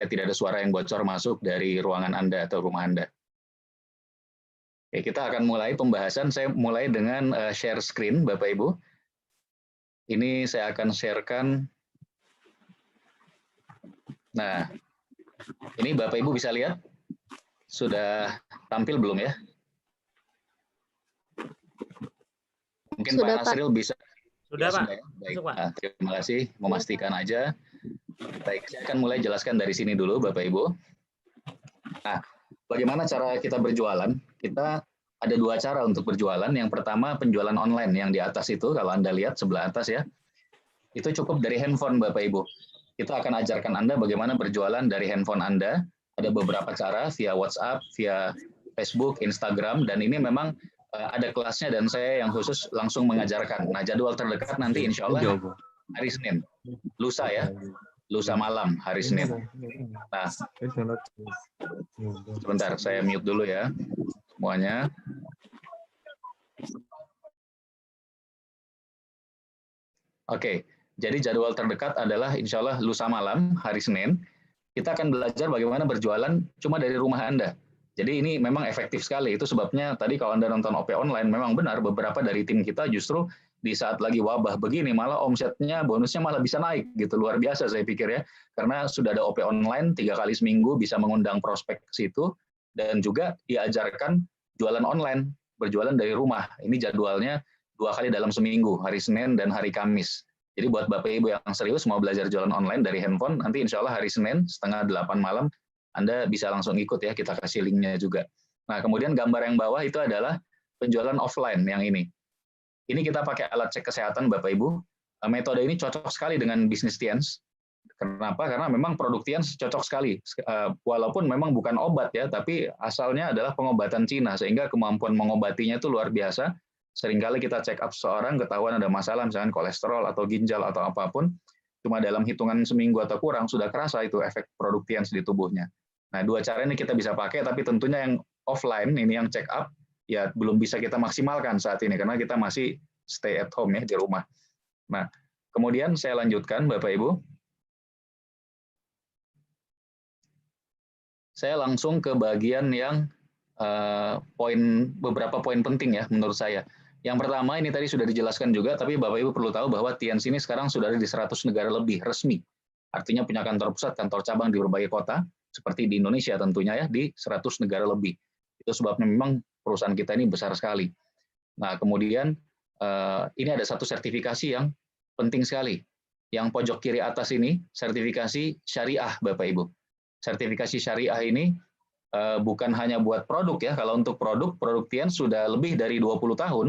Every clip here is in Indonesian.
tidak ada suara yang bocor masuk dari ruangan Anda atau rumah Anda. Oke, kita akan mulai pembahasan. Saya mulai dengan share screen, Bapak Ibu. Ini saya akan sharekan. Nah, ini Bapak Ibu bisa lihat. Sudah tampil belum ya? Mungkin Sudah, Pak Nasril bisa. Sudah, Pak. Ya? Baik. Masuk, Pak. Nah, terima kasih. Memastikan aja. Baik, saya akan mulai jelaskan dari sini dulu, Bapak Ibu. Nah, bagaimana cara kita berjualan? Kita ada dua cara untuk berjualan. Yang pertama, penjualan online yang di atas itu, kalau Anda lihat sebelah atas ya, itu cukup dari handphone, Bapak Ibu. Kita akan ajarkan Anda bagaimana berjualan dari handphone Anda. Ada beberapa cara via WhatsApp, via Facebook, Instagram, dan ini memang ada kelasnya dan saya yang khusus langsung mengajarkan. Nah, jadwal terdekat nanti insya Allah hari Senin, lusa ya, lusa malam hari Senin. Nah, sebentar, saya mute dulu ya semuanya. Oke, jadi jadwal terdekat adalah insya Allah lusa malam hari Senin. Kita akan belajar bagaimana berjualan cuma dari rumah Anda. Jadi ini memang efektif sekali. Itu sebabnya tadi kalau Anda nonton OP online, memang benar beberapa dari tim kita justru di saat lagi wabah begini, malah omsetnya, bonusnya malah bisa naik. Gitu, luar biasa saya pikir ya. Karena sudah ada OP online 3 kali seminggu, bisa mengundang prospek ke situ, dan juga diajarkan jualan online, berjualan dari rumah. Ini jadwalnya 2 kali dalam seminggu, hari Senin dan hari Kamis. Jadi buat Bapak Ibu yang serius mau belajar jualan online dari handphone, nanti insya Allah hari Senin setengah 8 malam, Anda bisa langsung ikut ya, kita kasih linknya juga. Nah, kemudian gambar yang bawah itu adalah penjualan offline yang ini. Ini kita pakai alat cek kesehatan Bapak Ibu. Metode ini cocok sekali dengan bisnis Tiens. Kenapa? Karena memang produk Tiens cocok sekali. Walaupun memang bukan obat ya, tapi asalnya adalah pengobatan Cina, sehingga kemampuan mengobatinya itu luar biasa. Seringkali kita check up seorang, ketahuan ada masalah, misalkan kolesterol atau ginjal atau apapun, cuma dalam hitungan seminggu atau kurang, sudah kerasa itu efek produk Tiens di tubuhnya. Nah, dua cara ini kita bisa pakai, tapi tentunya yang offline, ini yang check up, ya belum bisa kita maksimalkan saat ini, karena kita masih stay at home ya, di rumah. Nah, kemudian saya lanjutkan, Bapak Ibu. Saya langsung ke bagian yang beberapa poin penting ya, menurut saya. Yang pertama, ini tadi sudah dijelaskan juga, tapi Bapak Ibu perlu tahu bahwa Tiens ini sekarang sudah ada di 100 negara lebih resmi. Artinya punya kantor pusat, kantor cabang di berbagai kota, seperti di Indonesia tentunya ya, di 100 negara lebih. Itu sebabnya memang perusahaan kita ini besar sekali. Nah, kemudian ini ada satu sertifikasi yang penting sekali. Yang pojok kiri atas ini, sertifikasi syariah, Bapak Ibu. Sertifikasi syariah ini bukan hanya buat produk ya, kalau untuk produk Tiens sudah lebih dari 20 tahun,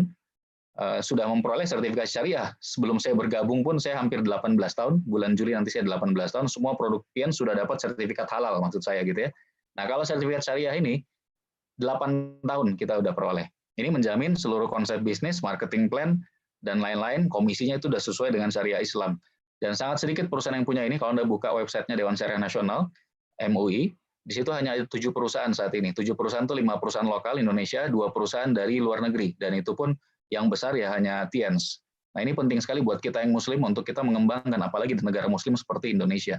sudah memperoleh sertifikasi syariah. Sebelum saya bergabung pun saya hampir 18 tahun, bulan Juli nanti saya 18 tahun, semua produk Tiens sudah dapat sertifikat halal, maksud saya gitu ya. Nah, kalau sertifikat syariah ini, 8 tahun kita udah peroleh. Ini menjamin seluruh konsep bisnis, marketing plan, dan lain-lain, komisinya itu sudah sesuai dengan syariah Islam. Dan sangat sedikit perusahaan yang punya ini, kalau Anda buka websitenya Dewan Syariah Nasional, MUI, di situ hanya ada 7 perusahaan saat ini. 7 perusahaan itu 5 perusahaan lokal Indonesia, 2 perusahaan dari luar negeri, dan itu pun yang besar ya hanya Tiens. Nah, ini penting sekali buat kita yang muslim untuk kita mengembangkan, apalagi di negara muslim seperti Indonesia.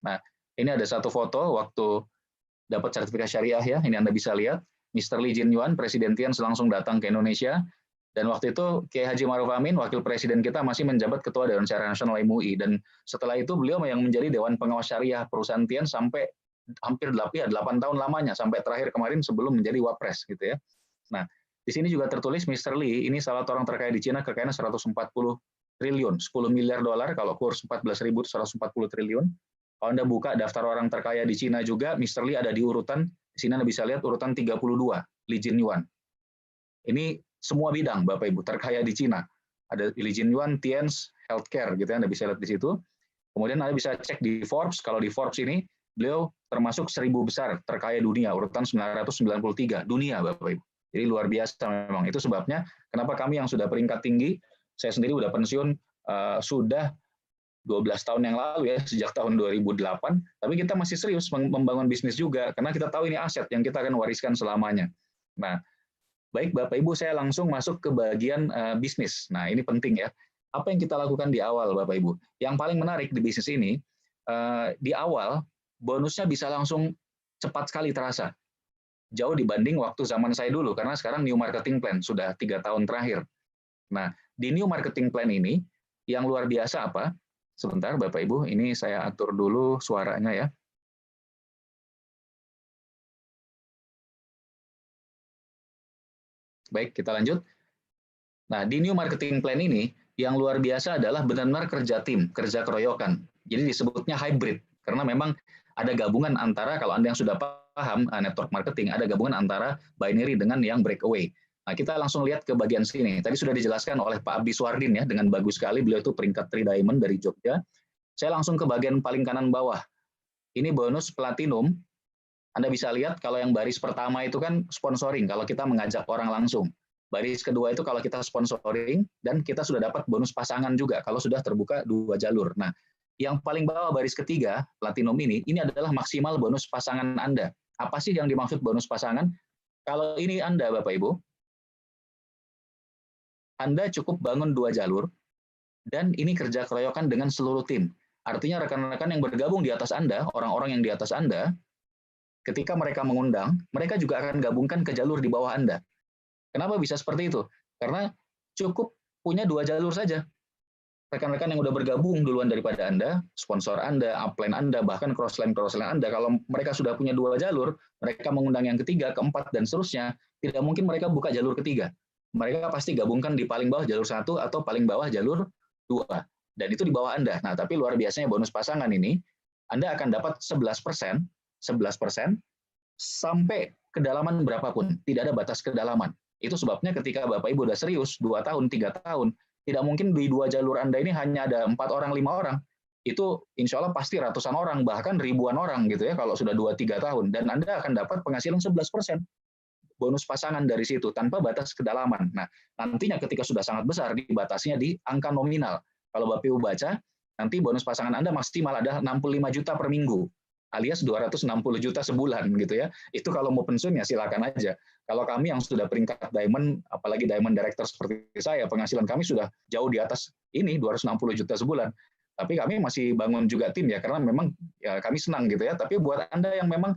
Nah, ini ada satu foto waktu dapat sertifikat syariah ya, ini Anda bisa lihat, Mr. Lee Jin Yuan, Presiden Tiens langsung datang ke Indonesia, dan waktu itu Kiai Haji Ma'ruf Amin, Wakil Presiden kita masih menjabat Ketua Dewan Syariah Nasional MUI, dan setelah itu beliau yang menjadi Dewan Pengawas Syariah perusahaan Tiens sampai hampir 8 tahun lamanya, sampai terakhir kemarin sebelum menjadi Wapres gitu ya. Nah, di sini juga tertulis Mr. Lee, ini salah satu orang terkaya di Cina, kekayaannya 140 triliun, 10 miliar dolar, kalau kurs 14.000 itu 140 triliun. Kalau Anda buka daftar orang terkaya di Cina juga, Mr. Lee ada di urutan, di sini Anda bisa lihat urutan 32, Lee Jin Yuan. Ini semua bidang, Bapak Ibu, terkaya di Cina. Ada Lee Jin Yuan, Tiens, Healthcare, gitu ya, Anda bisa lihat di situ. Kemudian Anda bisa cek di Forbes, kalau di Forbes ini, beliau termasuk 1000 besar terkaya dunia, urutan 993 dunia, Bapak Ibu. Jadi luar biasa memang. Itu sebabnya kenapa kami yang sudah peringkat tinggi, saya sendiri udah pensiun sudah 12 tahun yang lalu ya, sejak tahun 2008, tapi kita masih serius membangun bisnis juga, karena kita tahu ini aset yang kita akan wariskan selamanya. Nah, baik Bapak Ibu, saya langsung masuk ke bagian bisnis. Nah, ini penting ya. Apa yang kita lakukan di awal, Bapak Ibu? Yang paling menarik di bisnis ini, di awal, bonusnya bisa langsung cepat sekali terasa. Jauh dibanding waktu zaman saya dulu, karena sekarang new marketing plan, sudah 3 tahun terakhir. Nah, di new marketing plan ini, yang luar biasa apa? Sebentar Bapak Ibu, ini saya atur dulu suaranya ya. Baik, kita lanjut. Nah, di new marketing plan ini, yang luar biasa adalah benar-benar kerja tim, kerja keroyokan. Jadi disebutnya hybrid, karena memang ada gabungan antara, kalau Anda yang sudah paham network marketing, ada gabungan antara binary dengan yang breakaway. Nah, kita langsung lihat ke bagian sini. Tadi sudah dijelaskan oleh Pak Abdi Suardin ya, dengan bagus sekali, beliau itu peringkat 3 diamond dari Jogja. Saya langsung ke bagian paling kanan bawah. Ini bonus platinum. Anda bisa lihat kalau yang baris pertama itu kan sponsoring, kalau kita mengajak orang langsung. Baris kedua itu kalau kita sponsoring, dan kita sudah dapat bonus pasangan juga kalau sudah terbuka 2 jalur. Nah, yang paling bawah baris ketiga, platinum ini adalah maksimal bonus pasangan Anda. Apa sih yang dimaksud bonus pasangan? Kalau ini Anda, Bapak Ibu, Anda cukup bangun 2 jalur, dan ini kerja keroyokan dengan seluruh tim. Artinya rekan-rekan yang bergabung di atas Anda, orang-orang yang di atas Anda, ketika mereka mengundang, mereka juga akan gabungkan ke jalur di bawah Anda. Kenapa bisa seperti itu? Karena cukup punya 2 jalur saja. Rekan-rekan yang udah bergabung duluan daripada Anda, sponsor Anda, upline Anda, bahkan crossline Anda, kalau mereka sudah punya 2 jalur, mereka mengundang yang ketiga, keempat, dan seterusnya, tidak mungkin mereka buka jalur ketiga. Mereka pasti gabungkan di paling bawah jalur 1 atau paling bawah jalur 2. Dan itu di bawah Anda. Nah, tapi luar biasanya bonus pasangan ini, Anda akan dapat 11% sampai kedalaman berapapun, tidak ada batas kedalaman. Itu sebabnya ketika Bapak Ibu udah serius 2 tahun, 3 tahun, tidak mungkin di 2 jalur Anda ini hanya ada 4 orang, 5 orang. Itu insya Allah pasti ratusan orang, bahkan ribuan orang gitu ya kalau sudah 2-3 tahun. Dan Anda akan dapat penghasilan 11% bonus pasangan dari situ tanpa batas kedalaman. Nah, nantinya ketika sudah sangat besar dibatasinya di angka nominal. Kalau Bapak Ibu baca, nanti bonus pasangan Anda maksimal ada 65 juta per minggu, alias 260 juta sebulan gitu ya. Itu kalau mau pensiun ya silakan aja. Kalau kami yang sudah peringkat diamond, apalagi diamond director seperti saya, penghasilan kami sudah jauh di atas ini 260 juta sebulan. Tapi kami masih bangun juga tim ya, karena memang ya kami senang gitu ya. Tapi buat Anda yang memang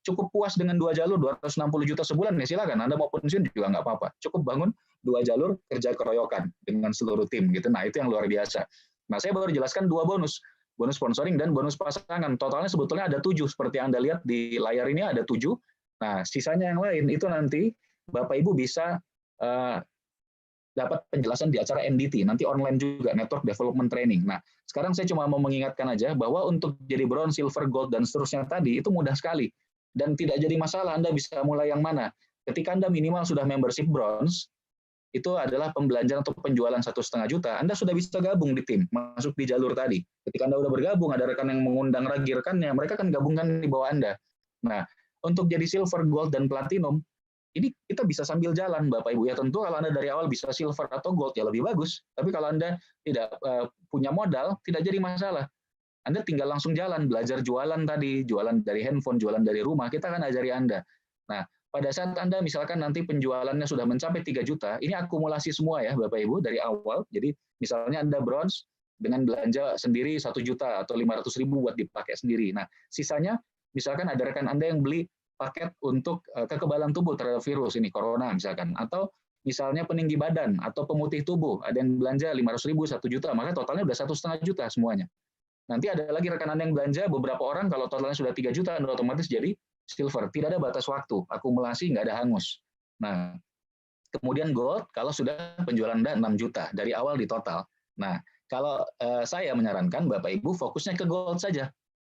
cukup puas dengan 2 jalur 260 juta sebulan ya silakan. Anda mau pensiun juga nggak apa-apa. Cukup bangun 2 jalur kerja keroyokan dengan seluruh tim gitu. Nah, itu yang luar biasa. Nah, saya baru jelaskan 2 bonus sponsoring dan bonus pasangan. Totalnya sebetulnya ada 7, seperti Anda lihat di layar ini ada 7. Nah, sisanya yang lain itu nanti Bapak Ibu bisa dapat penjelasan di acara NDT, nanti online juga, Network Development Training. Nah, sekarang saya cuma mau mengingatkan aja bahwa untuk jadi bronze, silver, gold, dan seterusnya tadi itu mudah sekali. Dan tidak jadi masalah Anda bisa mulai yang mana. Ketika Anda minimal sudah membership bronze, itu adalah pembelajaran atau penjualan 1,5 juta, Anda sudah bisa gabung di tim, masuk di jalur tadi. Ketika Anda udah bergabung, ada rekan yang mengundang lagi rekannya, mereka akan gabungkan di bawah Anda. Nah, untuk jadi silver, gold, dan platinum, ini kita bisa sambil jalan, Bapak Ibu. Ya tentu kalau Anda dari awal bisa silver atau gold, ya lebih bagus. Tapi kalau Anda tidak punya modal, tidak jadi masalah. Anda tinggal langsung jalan, belajar jualan tadi, jualan dari handphone, jualan dari rumah, kita akan ajari Anda. Nah, pada saat Anda misalkan nanti penjualannya sudah mencapai 3 juta, ini akumulasi semua ya Bapak Ibu dari awal. Jadi misalnya Anda bronze dengan belanja sendiri 1 juta atau 500.000 buat dipakai sendiri. Nah, sisanya misalkan ada rekan Anda yang beli paket untuk kekebalan tubuh terhadap virus ini, corona misalkan, atau misalnya peninggi badan atau pemutih tubuh, ada yang belanja 500.000, 1 juta, maka totalnya udah 1,5 juta semuanya. Nanti ada lagi rekan Anda yang belanja beberapa orang, kalau totalnya sudah 3 juta, Anda otomatis jadi silver. Tidak ada batas waktu, akumulasi nggak ada hangus. Nah, kemudian gold, kalau sudah penjualan Anda 6 juta, dari awal di total. Nah, kalau saya menyarankan Bapak Ibu fokusnya ke gold saja.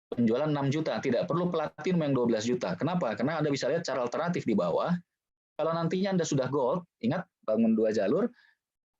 Penjualan 6 juta, tidak perlu platinum yang 12 juta. Kenapa? Karena Anda bisa lihat cara alternatif di bawah. Kalau nantinya Anda sudah gold, ingat bangun 2 jalur,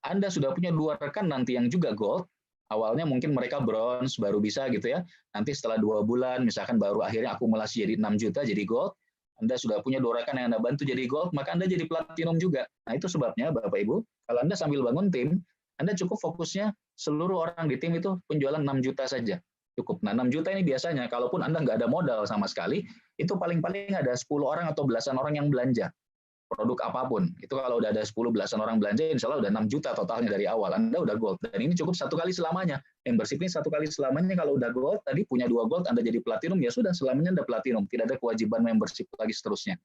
Anda sudah punya 2 rekan nanti yang juga gold. Awalnya mungkin mereka bronze, baru bisa gitu ya. Nanti setelah 2 bulan, misalkan baru akhirnya akumulasi jadi 6 juta, jadi gold. Anda sudah punya 2 rekan yang Anda bantu jadi gold, maka Anda jadi platinum juga. Nah, itu sebabnya Bapak Ibu, kalau Anda sambil bangun tim, Anda cukup fokusnya seluruh orang di tim itu penjualan 6 juta saja. Cukup. Nah, 6 juta ini biasanya, kalaupun Anda nggak ada modal sama sekali, itu paling-paling ada 10 orang atau belasan orang yang belanja. produk apapun. Itu kalau udah ada 10 belasan orang belanja, insya Allah udah 6 juta totalnya dari awal. Anda udah gold. Dan ini cukup satu kali selamanya. Membership ini satu kali selamanya. Kalau udah gold, tadi punya 2 gold, Anda jadi platinum, ya sudah, selamanya Anda platinum. Tidak ada kewajiban membership lagi seterusnya.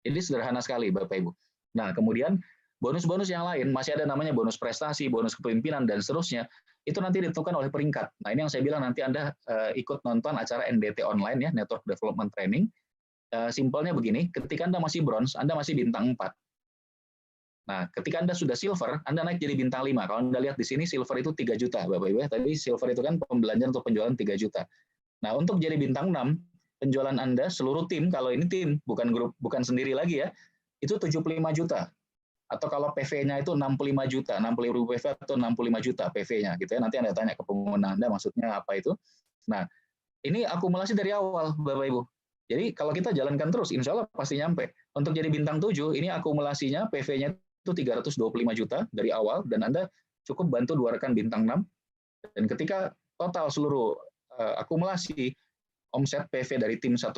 Jadi sederhana sekali, Bapak Ibu. Nah, kemudian bonus-bonus yang lain, masih ada namanya bonus prestasi, bonus kepemimpinan, dan seterusnya. Itu nanti ditentukan oleh peringkat. Nah, ini yang saya bilang, nanti Anda ikut nonton acara NDT online, ya, Network Development Training. Simpelnya begini, ketika Anda masih bronze, Anda masih bintang 4. Nah, ketika Anda sudah silver, Anda naik jadi bintang 5. Kalau Anda lihat di sini, silver itu 3 juta, Bapak Ibu. Tadi silver itu kan pembelanjaan atau penjualan 3 juta. Nah, untuk jadi bintang 6, penjualan Anda seluruh tim, kalau ini tim, bukan grup, bukan sendiri lagi ya, itu 75 juta. Atau kalau PV-nya itu 65 juta, 60.000 PV atau 65 juta PV-nya, gitu ya. Nanti Anda tanya ke pengguna Anda, maksudnya apa itu. Nah, ini akumulasi dari awal, Bapak Ibu. Jadi kalau kita jalankan terus, insya Allah pasti nyampe. Untuk jadi bintang 7, ini akumulasinya, PV-nya itu 325 juta dari awal, dan Anda cukup bantu 2 rekan bintang 6. Dan ketika total seluruh akumulasi omset PV dari tim 1,3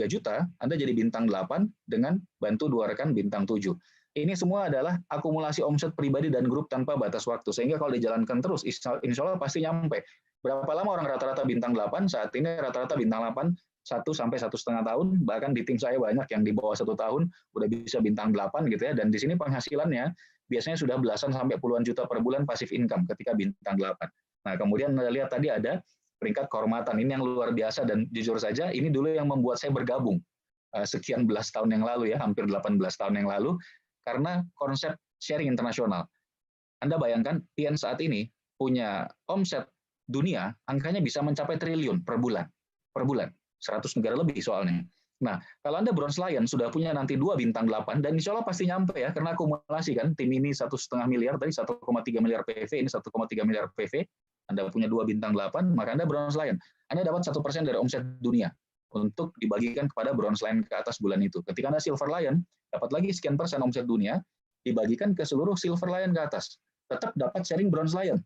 juta, Anda jadi bintang 8 dengan bantu 2 rekan bintang 7. Ini semua adalah akumulasi omset pribadi dan grup tanpa batas waktu. Sehingga kalau dijalankan terus, insya Allah pasti nyampe. Berapa lama orang rata-rata bintang 8? Saat ini rata-rata bintang 8, 1 sampai 1,5 tahun, bahkan di tim saya banyak yang di bawah 1 tahun udah bisa bintang 8 gitu ya, dan di sini penghasilannya biasanya sudah belasan sampai puluhan juta per bulan passive income ketika bintang 8. Nah, kemudian Anda lihat tadi ada peringkat kehormatan, ini yang luar biasa, dan jujur saja ini dulu yang membuat saya bergabung sekian belas tahun yang lalu ya, hampir 18 tahun yang lalu, karena konsep sharing internasional. Anda bayangkan, Tian saat ini punya omset dunia, angkanya bisa mencapai triliun per bulan. 100 negara lebih soalnya. Nah, kalau Anda Bronze Lion sudah punya nanti 2 bintang 8, dan insya Allah pasti nyampe ya, karena akumulasi kan, tim ini 1,5 miliar, tadi 1,3 miliar PV, ini 1,3 miliar PV, Anda punya 2 bintang 8, maka Anda Bronze Lion. Anda dapat 1% dari omset dunia untuk dibagikan kepada Bronze Lion ke atas bulan itu. Ketika Anda Silver Lion, dapat lagi sekian persen omset dunia, dibagikan ke seluruh Silver Lion ke atas. Tetap dapat sharing Bronze Lion.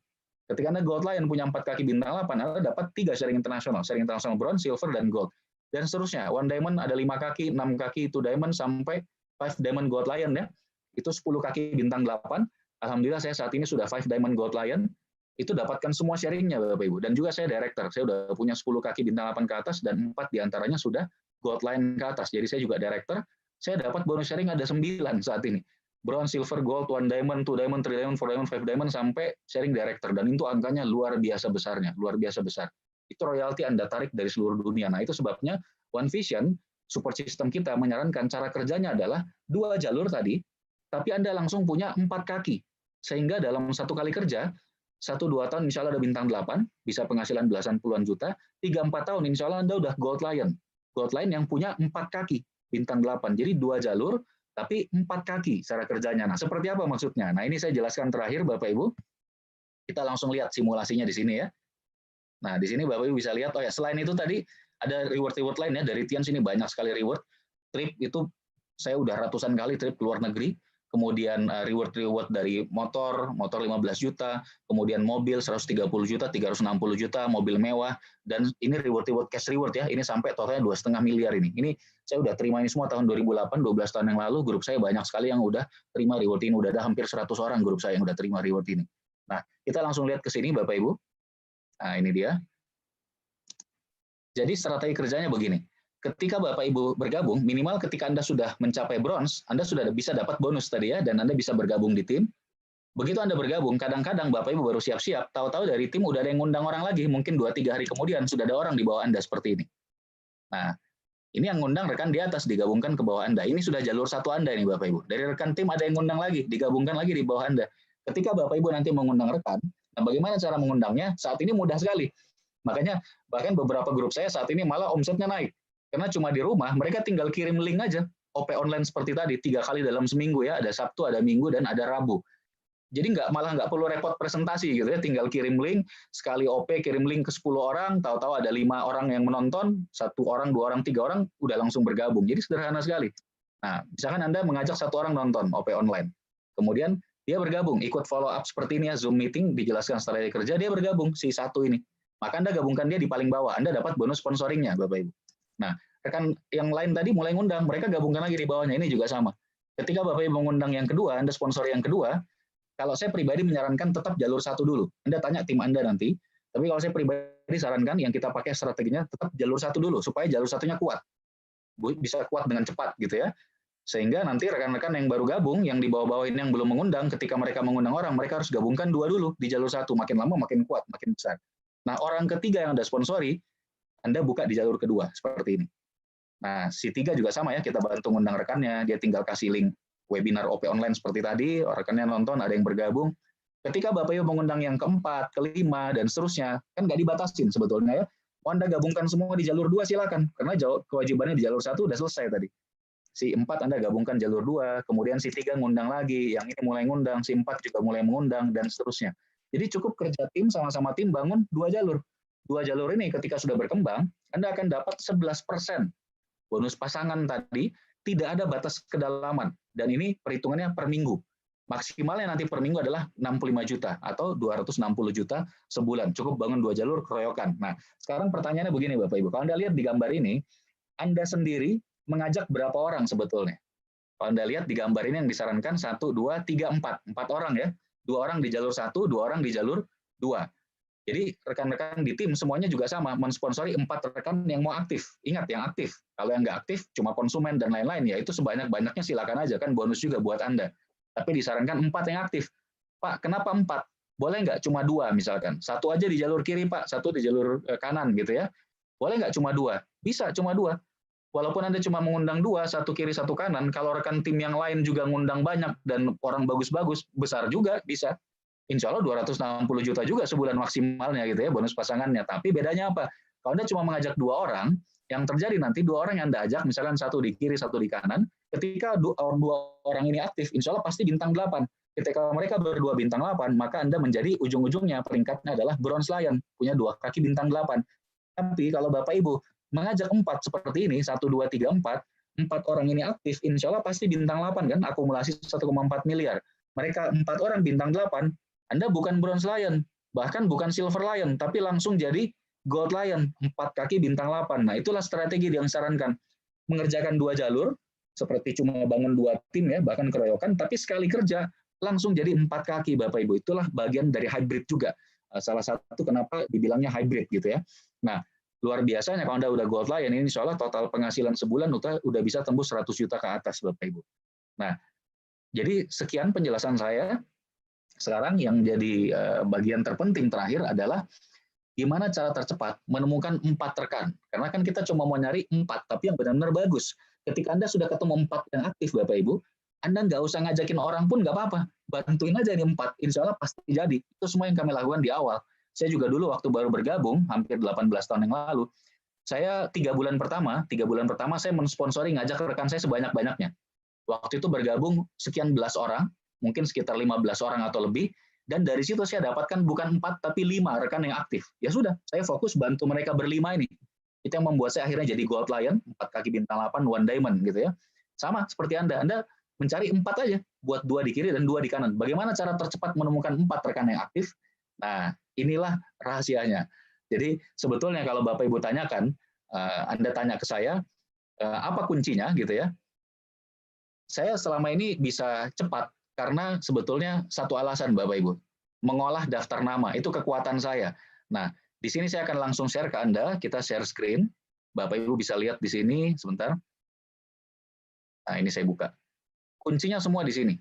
Ketika Anda Gold Lion punya 4 kaki bintang 8, Anda dapat 3 sharing internasional bronze, silver, dan gold. Dan seterusnya, One Diamond ada 5 kaki, 6 kaki, 2 Diamond, sampai 5 Diamond Gold Lion ya. Itu 10 kaki bintang 8. Alhamdulillah saya saat ini sudah 5 Diamond Gold Lion. Itu dapatkan semua sharingnya Bapak Ibu. Dan juga saya director, saya sudah punya 10 kaki bintang 8 ke atas, dan 4 diantaranya sudah Gold Lion ke atas. Jadi saya juga director, saya dapat bonus sharing ada 9 saat ini. Bronze, silver, gold, 1 diamond, 2 diamond, 3 diamond, 4 diamond, 5 diamond, sampai sharing director. Dan itu angkanya luar biasa besarnya, luar biasa besar. Itu royalti Anda tarik dari seluruh dunia. Nah, itu sebabnya One Vision, support system kita menyarankan cara kerjanya adalah 2 jalur tadi, tapi Anda langsung punya 4 kaki. Sehingga dalam 1 kali kerja, 1-2 tahun insya Allah ada bintang 8, bisa penghasilan belasan puluhan juta, 3-4 tahun insya Allah Anda udah Gold Lion. Gold Lion yang punya 4 kaki, bintang 8. Jadi 2 jalur, tapi 4 kaki cara kerjanya. Nah, seperti apa maksudnya? Nah, ini saya jelaskan terakhir, Bapak Ibu. Kita langsung lihat simulasinya di sini ya. Nah, di sini Bapak Ibu bisa lihat, oh ya, selain itu tadi ada reward-reward lain ya, dari Tian sini banyak sekali reward. Trip itu saya udah ratusan kali trip ke luar negeri. Kemudian reward-reward dari motor 15 juta, kemudian mobil 130 juta, 360 juta, mobil mewah, dan ini reward-reward cash reward ya, ini sampai totalnya 2,5 miliar ini. Ini saya udah terima ini semua tahun 2008, 12 tahun yang lalu, grup saya banyak sekali yang udah terima reward ini, udah ada hampir 100 orang grup saya yang udah terima reward ini. Nah, kita langsung lihat ke sini Bapak Ibu. Nah, ini dia. Jadi strategi kerjanya begini. Ketika Bapak Ibu bergabung, minimal ketika Anda sudah mencapai bronze, Anda sudah bisa dapat bonus tadi ya, dan Anda bisa bergabung di tim. Begitu Anda bergabung, kadang-kadang Bapak Ibu baru siap-siap, tahu-tahu dari tim udah ada yang ngundang orang lagi, mungkin 2-3 hari kemudian sudah ada orang di bawah Anda seperti ini. Nah, ini yang ngundang rekan di atas digabungkan ke bawah Anda. Ini sudah jalur 1 Anda ini Bapak Ibu. Dari rekan tim ada yang ngundang lagi, digabungkan lagi di bawah Anda. Ketika Bapak Ibu nanti mengundang rekan, nah bagaimana cara mengundangnya? Saat ini mudah sekali. Makanya bahkan beberapa grup saya saat ini malah omsetnya naik. Karena cuma di rumah, mereka tinggal kirim link aja. OP online seperti tadi, 3 kali dalam seminggu ya, ada Sabtu, ada Minggu, dan ada Rabu. Jadi malah nggak perlu repot presentasi gitu ya, tinggal kirim link, sekali OP kirim link ke 10 orang, tahu-tahu ada 5 orang yang menonton, 1 orang, 2 orang, 3 orang, udah langsung bergabung. Jadi sederhana sekali. Nah, misalkan Anda mengajak 1 orang nonton OP online, kemudian dia bergabung, ikut follow up seperti ini ya, Zoom meeting, dijelaskan strategi kerja, dia bergabung, si 1 ini. Maka Anda gabungkan dia di paling bawah, Anda dapat bonus sponsoringnya, Bapak Ibu. Nah, rekan yang lain tadi mulai ngundang, mereka gabungkan lagi di bawahnya, ini juga sama. Ketika Bapak Ibu mengundang yang kedua, Anda sponsor yang kedua, kalau saya pribadi menyarankan tetap jalur satu dulu. Anda tanya tim Anda nanti, tapi kalau saya pribadi sarankan yang kita pakai strateginya tetap jalur satu dulu, supaya jalur satunya kuat. Bisa kuat dengan cepat gitu ya. Sehingga nanti rekan-rekan yang baru gabung, yang di bawah-bawah ini yang belum mengundang, ketika mereka mengundang orang, mereka harus gabungkan dua dulu di jalur satu. Makin lama makin kuat, makin besar. Nah, orang ketiga yang Anda sponsori, Anda buka di jalur kedua, seperti ini. Nah, si tiga juga sama ya, kita bantu ngundang rekannya, dia tinggal kasih link webinar OP online seperti tadi, rekannya nonton, ada yang bergabung. Ketika Bapak Ibu mengundang yang keempat, kelima, dan seterusnya, kan nggak dibatasin sebetulnya ya. Mau Anda gabungkan semua di jalur dua, silakan. Karena kewajibannya di jalur satu udah selesai tadi. Si 4 Anda gabungkan jalur 2, kemudian si 3 ngundang lagi, yang ini mulai ngundang, si 4 juga mulai mengundang, dan seterusnya. Jadi cukup kerja tim, sama-sama tim bangun 2 jalur. 2 jalur ini ketika sudah berkembang, Anda akan dapat 11% bonus pasangan tadi, tidak ada batas kedalaman, dan ini perhitungannya per minggu. Maksimalnya nanti per minggu adalah 65 juta, atau 260 juta sebulan. Cukup bangun 2 jalur keroyokan. Nah, sekarang pertanyaannya begini Bapak Ibu, kalau Anda lihat di gambar ini, Anda sendiri mengajak berapa orang sebetulnya? Kalau Anda lihat di gambar ini yang disarankan 1, 2, 3, 4. 4 orang ya. 2 orang di jalur 1, 2 orang di jalur 2. Jadi rekan-rekan di tim semuanya juga sama, mensponsori 4 rekan yang mau aktif. Ingat yang aktif. Kalau yang nggak aktif, cuma konsumen dan lain-lain, ya itu sebanyak-banyaknya silakan aja, kan bonus juga buat Anda. Tapi disarankan 4 yang aktif. Pak, kenapa 4? Boleh nggak cuma 2 misalkan? 1 aja di jalur kiri Pak, 1 di jalur kanan gitu ya. Boleh nggak cuma 2? Bisa cuma 2. Walaupun Anda cuma mengundang 2, 1 kiri, 1 kanan, kalau rekan tim yang lain juga ngundang banyak dan orang bagus-bagus, besar juga bisa. Insya Allah 260 juta juga sebulan maksimalnya gitu ya, bonus pasangannya. Tapi bedanya apa? Kalau Anda cuma mengajak 2 orang, yang terjadi nanti 2 orang yang Anda ajak, misalkan 1 di kiri, 1 di kanan, ketika 2 orang ini aktif, insya Allah pasti bintang 8. Ketika mereka berdua bintang 8, maka Anda menjadi ujung-ujungnya peringkatnya adalah Bronze Lion, punya 2 kaki bintang 8. Tapi kalau Bapak Ibu mengajak 4 seperti ini, 1, 2, 3, 4 orang ini aktif, insya Allah pasti bintang 8 kan, akumulasi 1,4 miliar. Mereka 4 orang bintang 8, Anda bukan Bronze Lion, bahkan bukan Silver Lion, tapi langsung jadi Gold Lion, 4 kaki bintang 8. Nah, itulah strategi yang disarankan. Mengerjakan 2 jalur, seperti cuma bangun 2 tim ya, bahkan keroyokan, tapi sekali kerja, langsung jadi 4 kaki Bapak Ibu. Itulah bagian dari hybrid juga. Salah satu kenapa dibilangnya hybrid gitu ya. Nah, luar biasanya kalau Anda udah Gold Lion, ini insya Allah total penghasilan sebulan udah bisa tembus 100 juta ke atas Bapak Ibu. Nah, jadi sekian penjelasan saya. Sekarang yang jadi bagian terpenting terakhir adalah gimana cara tercepat menemukan 4 rekan. Karena kan kita cuma mau nyari 4, tapi yang benar-benar bagus. Ketika Anda sudah ketemu 4 yang aktif Bapak Ibu, Anda nggak usah ngajakin orang pun nggak apa-apa. Bantuin aja nih 4, insya Allah pasti jadi. Itu semua yang kami lakukan di awal. Saya juga dulu waktu baru bergabung, hampir 18 tahun yang lalu, saya 3 bulan pertama saya mensponsori ngajak rekan saya sebanyak-banyaknya. Waktu itu bergabung sekian belas orang, mungkin sekitar 15 orang atau lebih, dan dari situ saya dapatkan bukan 4 tapi 5 rekan yang aktif. Ya sudah, saya fokus bantu mereka berlima ini. Itu yang membuat saya akhirnya jadi Gold Lion, 4 kaki bintang 8, 1 diamond gitu ya. Sama seperti Anda mencari 4 aja, buat 2 di kiri dan 2 di kanan. Bagaimana cara tercepat menemukan 4 rekan yang aktif? Nah, inilah rahasianya. Jadi sebetulnya kalau Bapak Ibu tanyakan, Anda tanya ke saya, apa kuncinya gitu ya? Saya selama ini bisa cepat karena sebetulnya satu alasan Bapak Ibu, mengolah daftar nama, itu kekuatan saya. Nah, di sini saya akan langsung share ke Anda, kita share screen. Bapak Ibu bisa lihat di sini, sebentar. Nah, ini saya buka. Kuncinya semua di sini.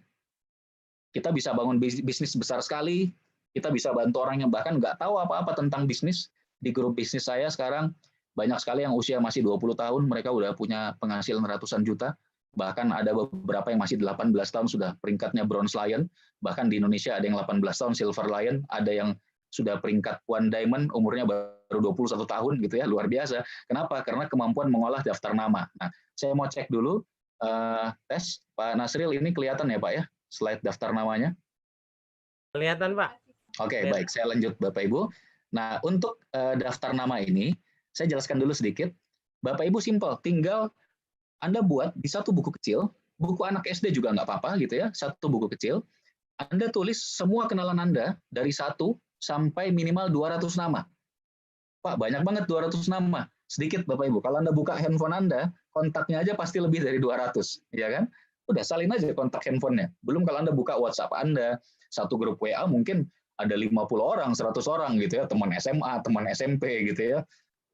Kita bisa bangun bisnis besar sekali, kita bisa bantu orang yang bahkan nggak tahu apa-apa tentang bisnis. Di grup bisnis saya sekarang, banyak sekali yang usia masih 20 tahun, mereka udah punya penghasilan ratusan juta, bahkan ada beberapa yang masih 18 tahun sudah peringkatnya Bronze Lion, bahkan di Indonesia ada yang 18 tahun Silver Lion, ada yang sudah peringkat 1 Diamond, umurnya baru 21 tahun, gitu ya, luar biasa. Kenapa? Karena kemampuan mengolah daftar nama. Nah, saya mau cek dulu, tes, Pak Nasril, ini kelihatan ya Pak ya, slide daftar namanya? Kelihatan Pak. Oke, baik. Saya lanjut Bapak Ibu. Nah, untuk daftar nama ini, saya jelaskan dulu sedikit. Bapak Ibu simpel, tinggal Anda buat di satu buku kecil, buku anak SD juga nggak apa-apa gitu ya, satu buku kecil. Anda tulis semua kenalan Anda dari 1 sampai minimal 200 nama. Pak, banyak banget 200 nama. Sedikit Bapak Ibu. Kalau Anda buka handphone Anda, kontaknya aja pasti lebih dari 200, ya kan? udah salin aja kontak handphonenya. Belum kalau Anda buka WhatsApp Anda, satu grup WA mungkin ada 50 orang, 100 orang gitu ya, teman SMA, teman SMP gitu ya.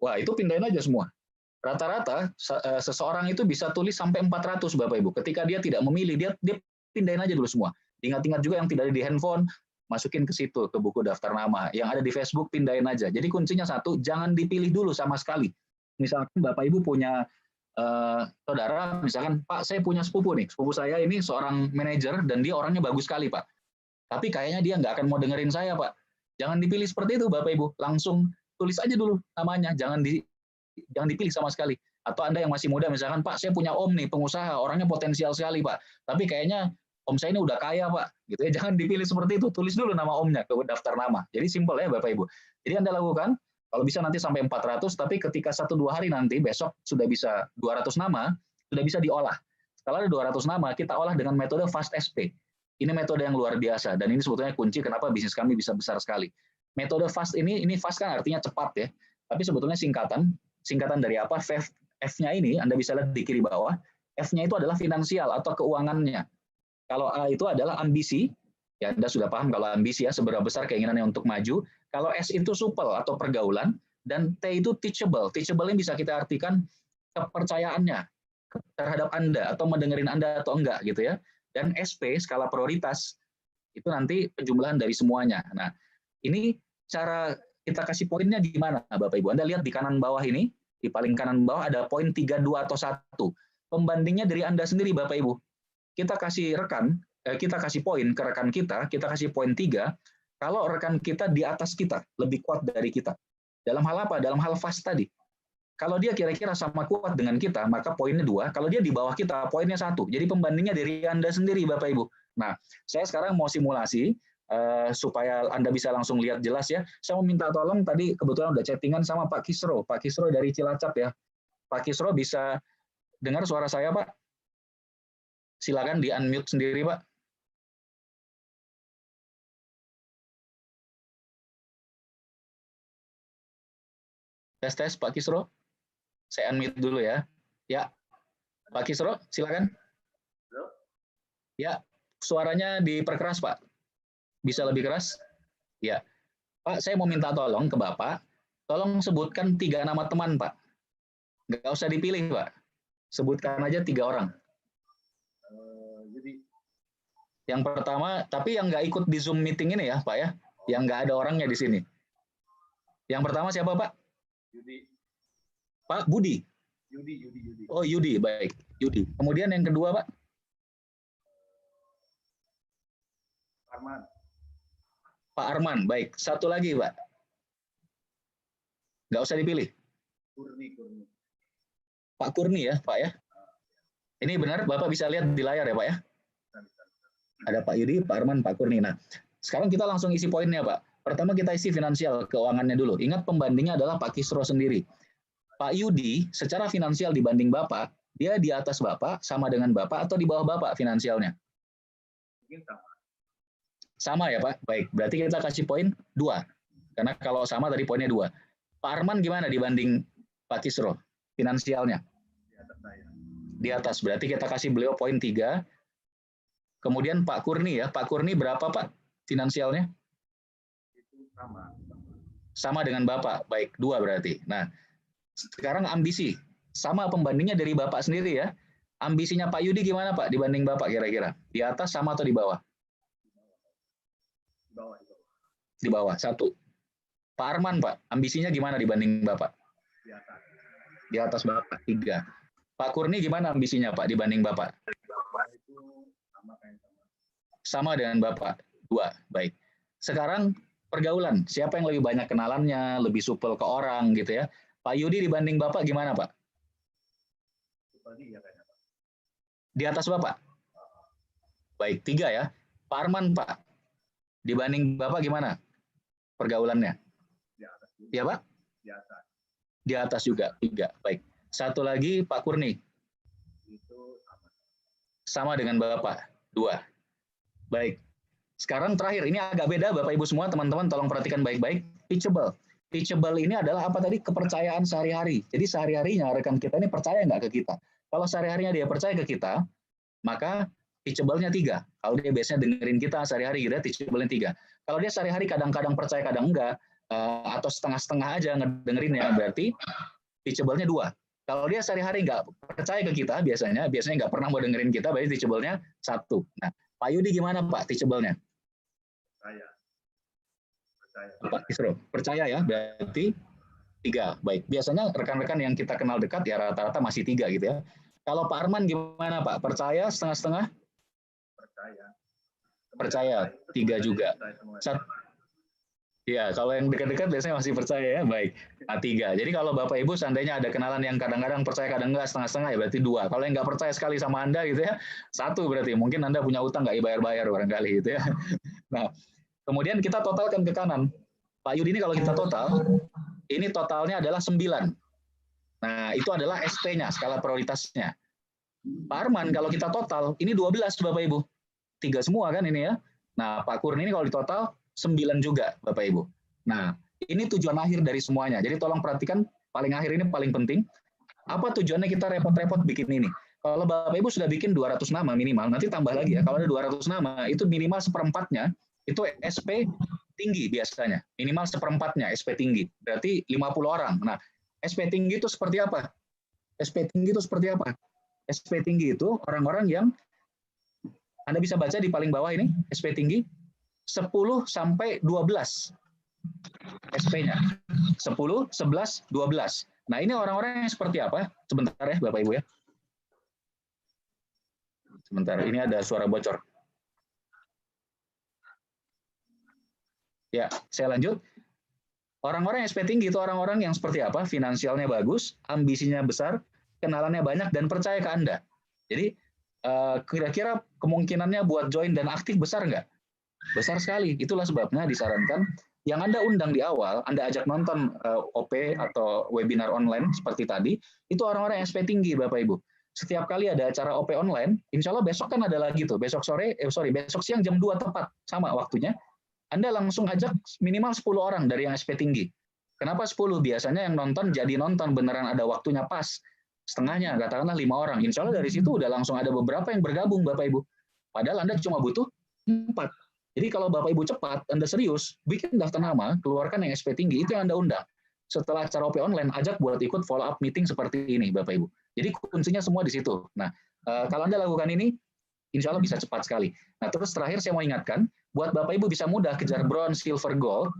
Wah, itu pindahin aja semua. Rata-rata seseorang itu bisa tulis sampai 400 Bapak Ibu. Ketika dia tidak memilih, dia pindahin aja dulu semua. Ingat-ingat juga yang tidak ada di handphone, masukin ke situ, ke buku daftar nama. Yang ada di Facebook, pindahin aja. Jadi kuncinya satu, jangan dipilih dulu sama sekali. Misalkan Bapak Ibu punya saudara, misalkan, Pak, saya punya sepupu nih. Sepupu saya ini seorang manajer dan dia orangnya bagus sekali, Pak. Tapi kayaknya dia nggak akan mau dengerin saya, Pak. Jangan dipilih seperti itu, Bapak Ibu. Langsung tulis aja dulu namanya. Jangan dipilih sama sekali. Atau Anda yang masih muda, misalkan, Pak, saya punya om nih, pengusaha, orangnya potensial sekali, Pak. Tapi kayaknya om saya ini udah kaya, Pak. Gitu ya. Jangan dipilih seperti itu. Tulis dulu nama omnya ke daftar nama. Jadi simpel ya, Bapak Ibu. Jadi Anda lakukan, kalau bisa nanti sampai 400, tapi ketika 1-2 hari nanti, besok sudah bisa 200 nama, sudah bisa diolah. Kalau ada 200 nama, kita olah dengan metode Fast SP. Ini metode yang luar biasa, dan ini sebetulnya kunci kenapa bisnis kami bisa besar sekali. Metode Fast ini Fast kan artinya cepat ya, tapi sebetulnya singkatan dari apa? F-nya ini, Anda bisa lihat di kiri bawah, F-nya itu adalah finansial atau keuangannya. Kalau A itu adalah ambisi, ya Anda sudah paham kalau ambisi ya, seberapa besar keinginannya untuk maju. Kalau S itu supel atau pergaulan, dan T itu teachable. Teachable ini bisa kita artikan kepercayaannya terhadap Anda, atau mendengerin Anda atau enggak gitu ya. Dan SP, skala prioritas, itu nanti penjumlahan dari semuanya. Nah, ini cara kita kasih poinnya gimana Bapak Ibu? Anda lihat di kanan bawah ini, di paling kanan bawah ada poin 3, 2, atau 1. Pembandingnya dari Anda sendiri Bapak Ibu. Kita kasih poin ke rekan kita kasih poin 3, kalau rekan kita di atas kita, lebih kuat dari kita. Dalam hal apa? Dalam hal fast tadi. Kalau dia kira-kira sama kuat dengan kita, maka poinnya 2. Kalau dia di bawah kita, poinnya 1. Jadi pembandingnya dari Anda sendiri, Bapak Ibu. Nah, saya sekarang mau simulasi, supaya Anda bisa langsung lihat jelas ya. Saya mau minta tolong, tadi kebetulan udah chattingan sama Pak Kisro. Pak Kisro dari Cilacap ya. Pak Kisro bisa dengar suara saya, Pak? Silakan di-unmute sendiri, Pak. Tes Pak Kisro. Saya unmute dulu ya. Ya, Pak Kisro, silakan. Ya, suaranya diperkeras, Pak. Bisa lebih keras? Ya. Pak, saya mau minta tolong ke Bapak, tolong sebutkan 3 nama teman, Pak. Nggak usah dipilih, Pak. Sebutkan aja 3 orang. Yang pertama, tapi yang nggak ikut di Zoom meeting ini ya, Pak ya. Yang nggak ada orangnya di sini. Yang pertama siapa, Pak? Yudi. Pak Budi. Yudi. Oh, Yudi, baik. Yudi. Kemudian yang kedua, Pak? Arman. Pak Arman, baik. Satu lagi, Pak. Nggak usah dipilih. Kurni. Pak Kurni ya, Pak ya. Ini benar, Bapak bisa lihat di layar ya, Pak ya. Ada Pak Yudi, Pak Arman, Pak Kurni. Nah, sekarang kita langsung isi poinnya, Pak. Pertama kita isi finansial, keuangannya dulu. Ingat pembandingnya adalah Pak Kisro sendiri. Pak Yudi, secara finansial dibanding Bapak, dia di atas Bapak, sama dengan Bapak, atau di bawah Bapak finansialnya? Mungkin sama. Sama ya, Pak? Baik, berarti kita kasih poin 2. Karena kalau sama tadi poinnya 2. Pak Arman gimana dibanding Pak Kisro? Finansialnya? Di atas saya. Di atas, berarti kita kasih beliau poin 3. Kemudian Pak Kurni ya, Pak Kurni berapa Pak finansialnya? Itu sama. Sama dengan Bapak, baik 2 berarti. Nah, sekarang ambisi, sama pembandingnya dari Bapak sendiri ya. Ambisinya Pak Yudi gimana Pak dibanding Bapak kira-kira? Di atas sama atau di bawah? Di bawah, 1. Pak Arman Pak, ambisinya gimana dibanding Bapak? Di atas. Di atas Bapak, 3. Pak Kurni gimana ambisinya Pak dibanding Bapak? Itu sama kayak sama. Sama dengan Bapak, 2. Baik. Sekarang pergaulan, siapa yang lebih banyak kenalannya, lebih supel ke orang gitu ya. Pak Yudi dibanding Bapak gimana Pak? Supelnya kayaknya Pak. Di atas Bapak? Baik, 3 ya. Pak Arman Pak, dibanding Bapak gimana pergaulannya? Di atas. Ya Pak? Di atas. Di atas juga, 3. Baik. Satu lagi Pak Kurni. Itu sama. Sama dengan Bapak, 2. Baik. Sekarang terakhir, ini agak beda Bapak Ibu semua, teman-teman tolong perhatikan baik-baik. Teachable. Teachable ini adalah apa tadi? Kepercayaan sehari-hari. Jadi sehari-harinya rekan kita ini percaya nggak ke kita? Kalau sehari-harinya dia percaya ke kita, maka teachable-nya 3. Kalau dia biasanya dengerin kita sehari-hari, gitu, teachable-nya 3. Kalau dia sehari-hari kadang-kadang percaya, kadang enggak, atau setengah-setengah aja ngedengerinnya, berarti teachable-nya 2. Kalau dia sehari-hari nggak percaya ke kita, biasanya nggak pernah mau dengerin kita, berarti teachable-nya 1. Nah, Pak Yudi gimana Pak teachable-nya? Percaya. Pak Kisro, percaya ya, berarti 3. Baik, biasanya rekan-rekan yang kita kenal dekat ya rata-rata masih 3 gitu ya. Kalau Pak Arman gimana Pak? Percaya setengah-setengah? Percaya 3 juga. Ya, kalau yang dekat-dekat biasanya masih percaya ya, baik. Nah, 3. Jadi kalau Bapak Ibu seandainya ada kenalan yang kadang-kadang percaya, kadang enggak, setengah-setengah ya berarti 2. Kalau yang nggak percaya sekali sama Anda gitu ya, 1 berarti. Mungkin Anda punya utang nggak dibayar-bayar barangkali gitu ya. Nah, kemudian kita totalkan ke kanan. Pak Yudi ini kalau kita total, ini totalnya adalah 9. Nah, itu adalah SP-nya, skala prioritasnya. Pak Arman kalau kita total, ini 12 Bapak Ibu. 3 semua kan ini ya. Nah, Pak Kurni ini kalau di total 9 juga Bapak Ibu. Nah, ini tujuan akhir dari semuanya. Jadi tolong perhatikan, paling akhir ini paling penting. Apa tujuannya kita repot-repot bikin ini? Kalau Bapak Ibu sudah bikin 200 nama minimal, nanti tambah lagi ya. Kalau ada 200 nama, itu minimal seperempatnya, itu SP tinggi biasanya. Minimal seperempatnya SP tinggi. Berarti 50 orang. Nah, SP tinggi itu seperti apa? SP tinggi itu seperti apa? SP tinggi itu orang-orang yang Anda bisa baca di paling bawah ini, SP tinggi 10 sampai 12 SP-nya. 10, 11, 12. Nah, ini orang-orang yang seperti apa? Sebentar ya, Bapak Ibu ya. Sebentar, ini ada suara bocor. Ya, saya lanjut. Orang-orang yang SP tinggi itu orang-orang yang seperti apa? Finansialnya bagus, ambisinya besar, kenalannya banyak, dan percaya ke Anda. Jadi, kira-kira kemungkinannya buat join dan aktif besar nggak? Besar sekali. Itulah sebabnya disarankan yang Anda undang di awal, Anda ajak nonton OP atau webinar online seperti tadi, itu orang-orang yang SP tinggi, Bapak Ibu. Setiap kali ada acara OP online, insya Allah besok kan ada lagi tuh, besok siang jam 2 tepat, sama waktunya, Anda langsung ajak minimal 10 orang dari yang SP tinggi. Kenapa 10? Biasanya yang nonton jadi nonton, beneran ada waktunya pas. Setengahnya, katakanlah 5 orang. Insya Allah dari situ udah langsung ada beberapa yang bergabung, Bapak Ibu. Padahal Anda cuma butuh 4. Jadi kalau Bapak Ibu cepat, Anda serius, bikin daftar nama, keluarkan yang SP tinggi, itu yang Anda undang. Setelah acara OP online, ajak buat ikut follow up meeting seperti ini, Bapak Ibu. Jadi kuncinya semua di situ. Nah, kalau Anda lakukan ini, insya Allah bisa cepat sekali. Nah, terus terakhir saya mau ingatkan, buat Bapak Ibu bisa mudah kejar bronze, silver, gold,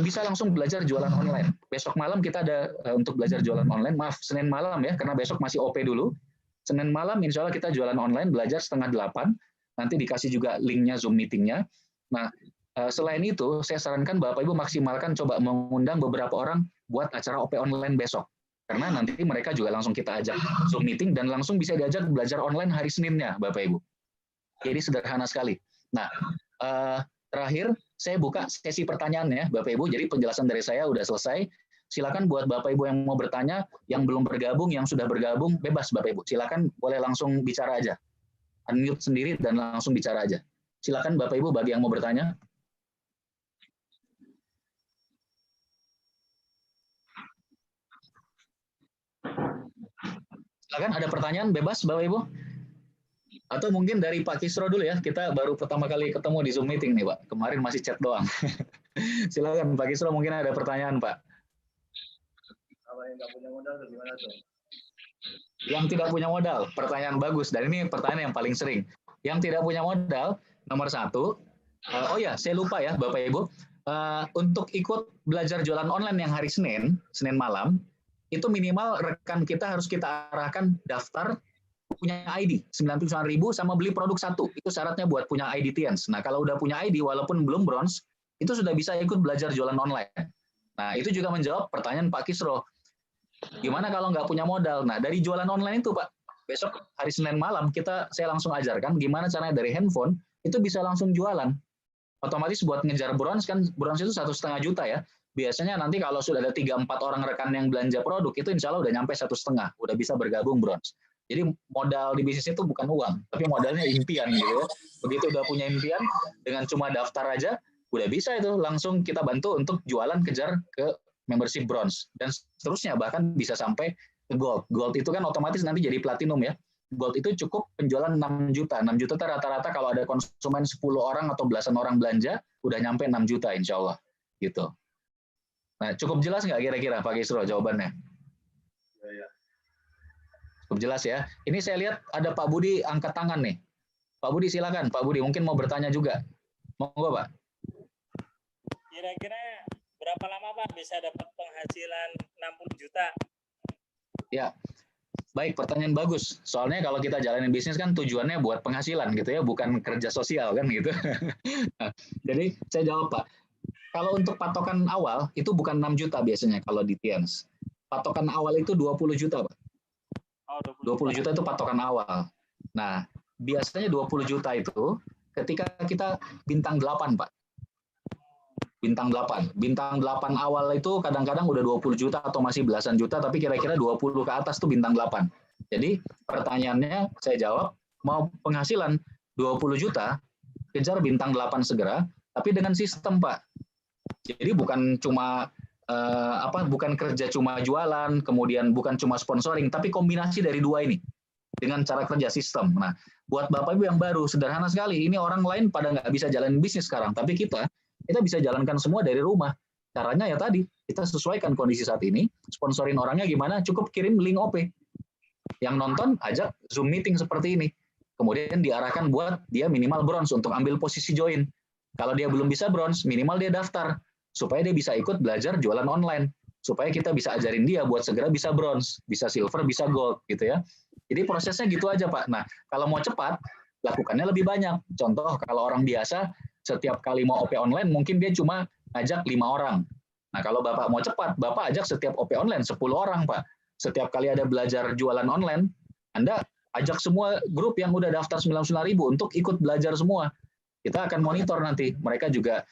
bisa langsung belajar jualan online. Besok malam kita ada untuk belajar jualan online, maaf, Senin malam ya, karena besok masih OP dulu. Senin malam, insya Allah kita jualan online, belajar 7:30, nanti dikasih juga linknya Zoom meetingnya. Nah, selain itu, saya sarankan Bapak Ibu maksimalkan coba mengundang beberapa orang buat acara OP online besok. Karena nanti mereka juga langsung kita ajak Zoom meeting dan langsung bisa diajak belajar online hari Seninnya, Bapak Ibu. Jadi sederhana sekali. Nah, terakhir, saya buka sesi pertanyaan ya, Bapak Ibu. Jadi penjelasan dari saya udah selesai. Silakan buat Bapak Ibu yang mau bertanya, yang belum bergabung, yang sudah bergabung, bebas Bapak Ibu. Silakan boleh langsung bicara aja. Unmute sendiri dan langsung bicara aja. Silakan Bapak Ibu bagi yang mau bertanya. Silakan, ada pertanyaan bebas Bapak Ibu. Atau mungkin dari Pak Kisro dulu ya. Kita baru pertama kali ketemu di Zoom meeting nih, Pak. Kemarin masih chat doang. Silakan Pak Kisro, mungkin ada pertanyaan, Pak. Kalau yang nggak punya modal gimana tuh? Yang tidak punya modal, pertanyaan bagus. Dan ini pertanyaan yang paling sering. Yang tidak punya modal, nomor 1, oh ya, saya lupa ya Bapak Ibu, untuk ikut belajar jualan online yang hari Senin malam, itu minimal rekan kita harus kita arahkan daftar punya ID 99.000 sama beli produk 1. Itu syaratnya buat punya ID Tiens. Nah, kalau udah punya ID walaupun belum bronze, itu sudah bisa ikut belajar jualan online. Nah, itu juga menjawab pertanyaan Pak Kisro. Gimana kalau nggak punya modal? Nah, dari jualan online itu, Pak, besok hari Senin malam saya langsung ajarkan gimana caranya dari handphone itu bisa langsung jualan. Otomatis buat ngejar bronze kan, bronze itu 1,5 juta ya. Biasanya nanti kalau sudah ada 3-4 orang rekan yang belanja produk, itu insya Allah udah nyampe 1,5, udah bisa bergabung bronze. Jadi modal di bisnis itu bukan uang, tapi modalnya impian gitu ya. Begitu udah punya impian, dengan cuma daftar aja, udah bisa itu langsung kita bantu untuk jualan kejar ke membership bronze dan seterusnya, bahkan bisa sampai ke gold. Gold itu kan otomatis nanti jadi platinum ya. Gold itu cukup penjualan 6 juta. 6 juta itu rata-rata kalau ada konsumen 10 orang atau belasan orang belanja, udah nyampe 6 juta insya Allah. Gitu. Nah, cukup jelas nggak kira-kira Pak Kisro jawabannya? Ya. Cukup jelas ya. Ini saya lihat ada Pak Budi angkat tangan nih. Pak Budi silakan. Pak Budi mungkin mau bertanya juga. Monggo Pak. Kira-kira berapa lama Pak bisa dapat penghasilan 60 juta? Ya, baik, pertanyaan bagus. Soalnya kalau kita jalanin bisnis kan tujuannya buat penghasilan gitu ya, bukan kerja sosial kan gitu. Nah, jadi saya jawab Pak, kalau untuk patokan awal itu bukan 6 juta biasanya kalau di Tiens. Patokan awal itu 20 juta Pak. Oh, 20 juta itu patokan awal. Nah, biasanya 20 juta itu ketika kita bintang 8 Pak. Bintang 8. Bintang 8 awal itu kadang-kadang udah 20 juta atau masih belasan juta, tapi kira-kira 20 ke atas tuh bintang 8. Jadi pertanyaannya saya jawab, mau penghasilan 20 juta, kejar bintang 8 segera, tapi dengan sistem Pak. Jadi bukan cuma bukan kerja cuma jualan, kemudian bukan cuma sponsoring, tapi kombinasi dari dua ini dengan cara kerja sistem. Nah, buat Bapak Ibu yang baru, sederhana sekali. Ini orang lain pada nggak bisa jalan bisnis sekarang, tapi kita bisa jalankan semua dari rumah. Caranya ya tadi, kita sesuaikan kondisi saat ini, sponsorin orangnya gimana, cukup kirim link OP. Yang nonton, ajak Zoom meeting seperti ini. Kemudian diarahkan buat dia minimal bronze untuk ambil posisi join. Kalau dia belum bisa bronze, minimal dia daftar. Supaya dia bisa ikut belajar jualan online. Supaya kita bisa ajarin dia buat segera bisa bronze, bisa silver, bisa gold gitu ya. Jadi prosesnya gitu aja Pak. Nah, kalau mau cepat, lakukannya lebih banyak. Contoh, kalau orang biasa, setiap kali mau OP online, mungkin dia cuma ngajak 5 orang. Nah, kalau Bapak mau cepat, Bapak ajak setiap OP online 10 orang Pak. Setiap kali ada belajar jualan online, Anda ajak semua grup yang udah daftar 99.000 untuk ikut belajar semua. Kita akan monitor nanti. Mereka juga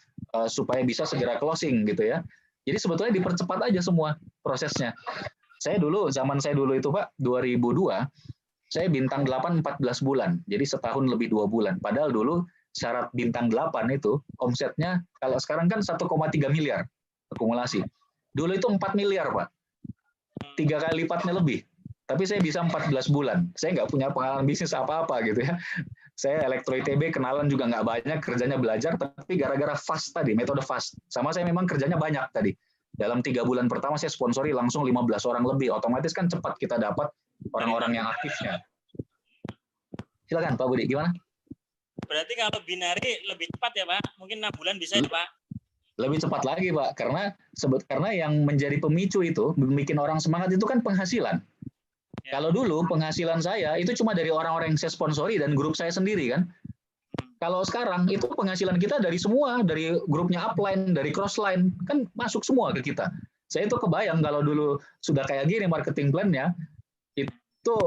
supaya bisa segera closing gitu ya. Jadi sebetulnya dipercepat aja semua prosesnya. Zaman saya dulu itu Pak, 2002, saya bintang 8 14 bulan. Jadi setahun lebih 2 bulan. Padahal dulu syarat bintang 8 itu omsetnya kalau sekarang kan 1,3 miliar akumulasi. Dulu itu 4 miliar Pak. 3 kali lipatnya lebih. Tapi saya bisa 14 bulan. Saya nggak punya pengalaman bisnis apa-apa gitu ya. Saya elektro ITB, kenalan juga nggak banyak, kerjanya belajar, tapi gara-gara fast tadi, metode fast. Sama saya memang kerjanya banyak tadi. Dalam 3 bulan pertama saya sponsori langsung 15 orang lebih. Otomatis kan cepat kita dapat orang-orang yang aktifnya. Silakan Pak Budi, gimana? Berarti kalau binari lebih cepat ya Pak? Mungkin 6 bulan bisa ya Pak? Lebih cepat lagi Pak, karena yang menjadi pemicu itu, bikin orang semangat itu kan penghasilan. Kalau dulu penghasilan saya itu cuma dari orang-orang yang saya sponsori dan grup saya sendiri kan. Kalau sekarang itu penghasilan kita dari semua, dari grupnya upline, dari crossline, kan masuk semua ke kita. Saya itu kebayang kalau dulu sudah kayak gini marketing plan-nya, itu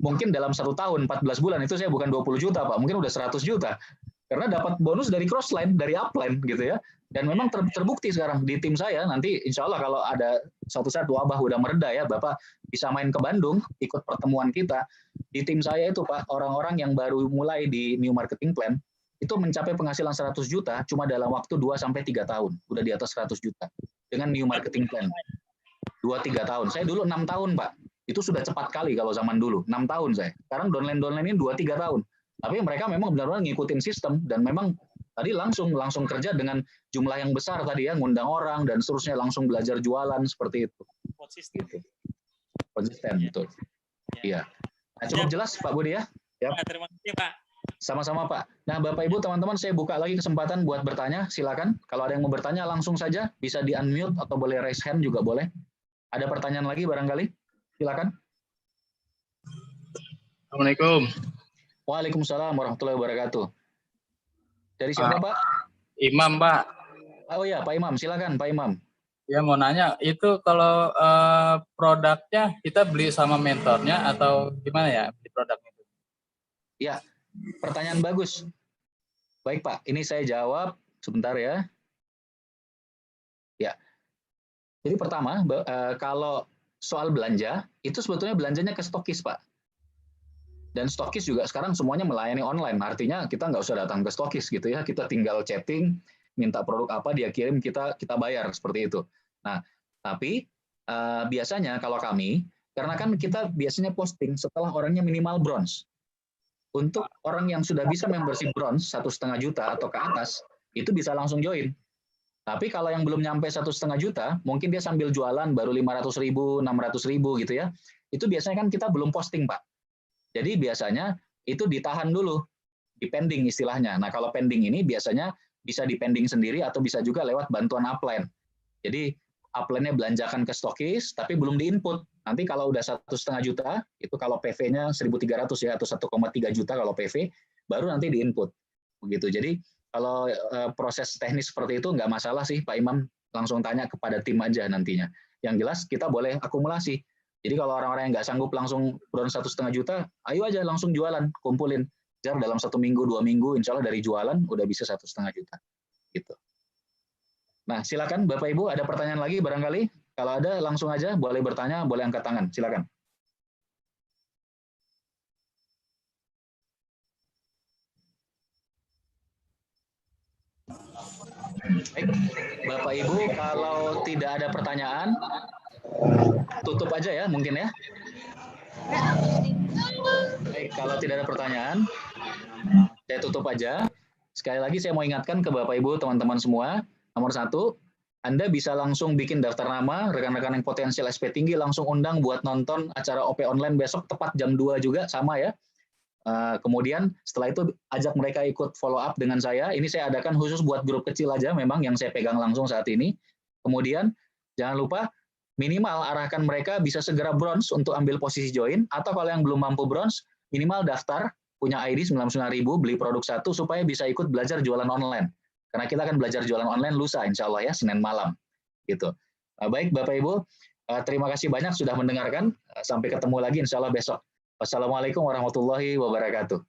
mungkin dalam 1 tahun, 14 bulan itu saya bukan 20 juta Pak, mungkin udah 100 juta. Karena dapat bonus dari crossline, dari upline gitu ya. Dan memang terbukti sekarang di tim saya, nanti insya Allah kalau ada suatu saat wabah udah mereda ya, Bapak bisa main ke Bandung, ikut pertemuan kita. Di tim saya itu Pak, orang-orang yang baru mulai di New Marketing Plan, itu mencapai penghasilan 100 juta cuma dalam waktu 2-3 tahun. Udah di atas 100 juta. Dengan New Marketing Plan. 2-3 tahun. Saya dulu 6 tahun Pak. Itu sudah cepat kali kalau zaman dulu. 6 tahun saya. Sekarang downline ini 2-3 tahun. Tapi mereka memang benar-benar ngikutin sistem. Dan memang tadi langsung kerja dengan jumlah yang besar tadi ya, ngundang orang dan seterusnya, langsung belajar jualan seperti itu. Konsisten. Gitu. Konsisten, betul. Iya. Nah, cukup jelas Pak Budi ya? Ya. Terima kasih Pak. Sama-sama Pak. Nah Bapak Ibu teman-teman, saya buka lagi kesempatan buat bertanya. Silakan. Kalau ada yang mau bertanya langsung saja, bisa di unmute atau boleh raise hand juga boleh. Ada pertanyaan lagi barangkali? Silakan. Assalamualaikum. Waalaikumsalam warahmatullahi wabarakatuh. Dari siapa Pak? Imam Pak. Oh ya Pak Imam, silakan Pak Imam. Ya mau nanya, itu kalau produknya kita beli sama mentornya atau gimana ya beli produknya itu? Ya, pertanyaan bagus. Baik Pak, ini saya jawab sebentar ya. Ya. Jadi pertama, kalau soal belanja, itu sebetulnya belanjanya ke stokis Pak. Dan stokis juga sekarang semuanya melayani online. Artinya kita nggak usah datang ke stokis gitu ya. Kita tinggal chatting, minta produk apa, dia kirim, kita bayar seperti itu. Nah, tapi biasanya kalau kami Karena kan kita biasanya posting setelah orangnya minimal bronze. Untuk orang yang sudah bisa membership bronze 1,5 juta atau ke atas, itu bisa langsung join. Tapi kalau yang belum nyampe 1,5 juta, mungkin dia sambil jualan baru 500.000, 600.000 gitu ya. Itu biasanya kan kita belum posting, Pak. Jadi biasanya itu ditahan dulu, di pending istilahnya. Nah, kalau pending ini biasanya bisa di pending sendiri atau bisa juga lewat bantuan upline. Jadi upline-nya belanjakan ke stokis, tapi belum di-input. Nanti kalau udah 1,5 juta, itu kalau PV-nya 1.300 ya, atau 1,3 juta kalau PV, baru nanti di-input. Begitu. Jadi kalau proses teknis seperti itu nggak masalah sih, Pak Imam. Langsung tanya kepada tim aja nantinya. Yang jelas kita boleh akumulasi. Jadi kalau orang-orang yang nggak sanggup langsung bronze 1,5 juta, ayo aja langsung jualan, kumpulin. Jar dalam 1 minggu, 2 minggu, insya Allah dari jualan udah bisa 1,5 juta. Gitu. Nah, silakan Bapak Ibu, ada pertanyaan lagi barangkali? Kalau ada langsung aja, boleh bertanya, boleh angkat tangan. Silakan. Baik, Bapak Ibu, kalau tidak ada pertanyaan, tutup aja ya mungkin ya. Baik, kalau tidak ada pertanyaan, saya tutup aja. Sekali lagi saya mau ingatkan ke Bapak Ibu, teman-teman semua, nomor 1, Anda bisa langsung bikin daftar nama, rekan-rekan yang potensial SP tinggi langsung undang buat nonton acara OP online besok tepat jam 2 juga, sama ya. Kemudian setelah itu ajak mereka ikut follow up dengan saya. Ini saya adakan khusus buat grup kecil aja memang yang saya pegang langsung saat ini. Kemudian jangan lupa minimal arahkan mereka bisa segera bronze untuk ambil posisi join, atau kalau yang belum mampu bronze, minimal daftar, punya ID 99.000, beli produk 1 supaya bisa ikut belajar jualan online. Karena kita akan belajar jualan online lusa insya Allah ya, Senin malam. Gitu. Baik Bapak Ibu, terima kasih banyak sudah mendengarkan. Sampai ketemu lagi insya Allah besok. Wassalamualaikum warahmatullahi wabarakatuh.